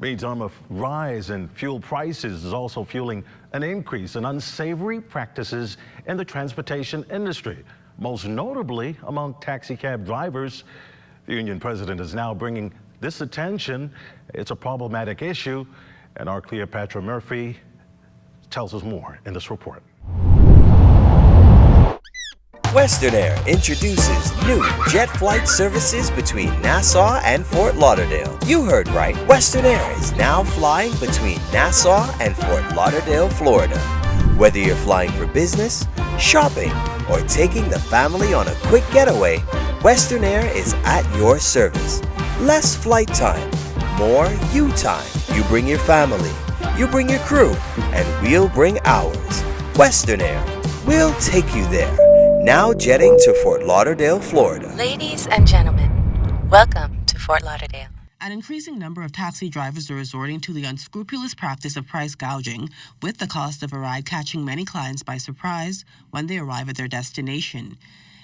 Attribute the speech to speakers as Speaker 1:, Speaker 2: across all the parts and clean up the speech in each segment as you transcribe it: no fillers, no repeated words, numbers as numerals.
Speaker 1: Meantime, a rise in fuel prices is also fueling an increase in unsavory practices in the transportation industry, most notably among taxi cab drivers. The union president is now bringing this attention. It's a problematic issue, and our Cleopatra Murphy tells us more in this report.
Speaker 2: Western Air introduces new jet flight services between Nassau and Fort Lauderdale. You heard right. Western Air is now flying between Nassau and Fort Lauderdale, Florida. Whether you're flying for business, shopping, or taking the family on a quick getaway, Western Air is at your service. Less flight time, more you time. You bring your family, you bring your crew, and we'll bring ours. Western Air, we'll take you there. Now jetting to Fort Lauderdale, Florida.
Speaker 3: Ladies and gentlemen, welcome to Fort Lauderdale.
Speaker 4: An increasing number of taxi drivers are resorting to the unscrupulous practice of price gouging, with the cost of a ride catching many clients by surprise when they arrive at their destination.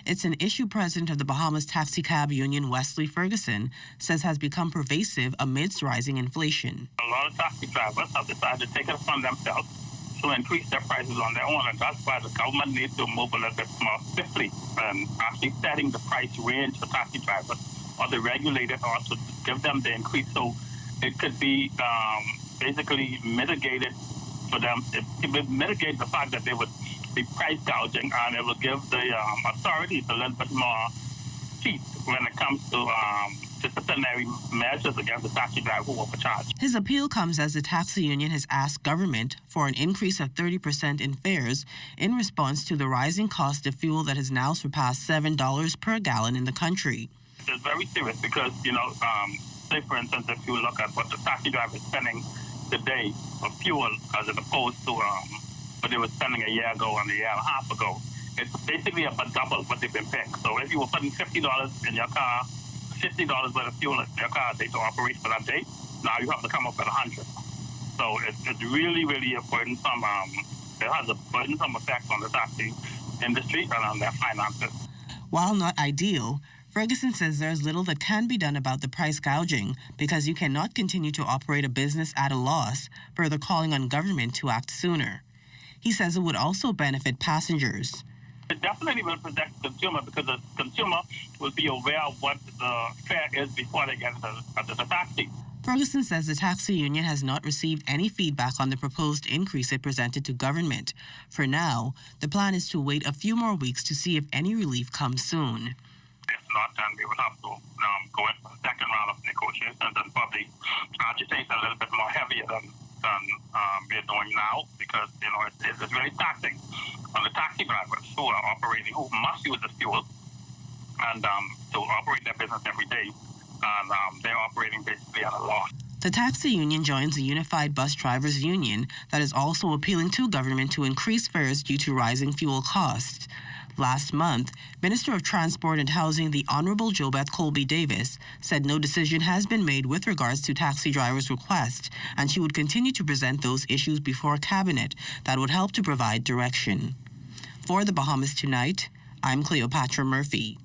Speaker 4: It's an issue President of the Bahamas Taxi Cab Union, Wesley Ferguson, says has become pervasive amidst rising inflation.
Speaker 5: A lot of taxi drivers have decided to take it upon themselves to increase their prices on their own, and that's why the government needs to move a little bit more swiftly and actually setting the price range for taxi drivers, or the regulator ought to give them the increase so it could be basically mitigated for them. It would mitigate the fact that they would be price gouging, and it will give the authorities a little bit more teeth when it comes to disciplinary measures against the taxi driver who overcharge.
Speaker 4: His appeal comes as the taxi union has asked government for an increase of 30% in fares in response to the rising cost of fuel that has now surpassed $7 per gallon in the country.
Speaker 5: It's very serious because, say for instance, if you look at what the taxi driver is spending today for fuel as opposed to what they were spending a year ago and a year and a half ago, it's basically about double what they've been paying. So if you were putting $50 in your car, $50 worth of fuel in your car to operate for that day, now you have to come up with $100. So it's really, really a burdensome. It has a burdensome effect on the taxi industry and on their finances.
Speaker 4: While not ideal, Ferguson says there's little that can be done about the price gouging because you cannot continue to operate a business at a loss, further calling on government to act sooner. He says it would also benefit passengers.
Speaker 5: It definitely will protect the consumer because the consumer will be aware of what the fare is before they get into the taxi.
Speaker 4: Ferguson says the taxi union has not received any feedback on the proposed increase it presented to government. For now, the plan is to wait a few more weeks to see if any relief comes soon.
Speaker 5: If not, then we would have to go in for the second round of negotiations and probably agitate a little bit more heavier than we're doing now because, it's really taxing on the taxi drivers who are operating, who must use the fuel and to operate their business every day. And they're operating basically at a loss.
Speaker 4: The taxi union joins the Unified Bus Drivers Union that is also appealing to government to increase fares due to rising fuel costs. Last month, Minister of Transport and Housing, the Honorable JoBeth Colby Davis, said no decision has been made with regards to taxi drivers' request, and she would continue to present those issues before Cabinet that would help to provide direction. For the Bahamas Tonight, I'm Cleopatra Murphy.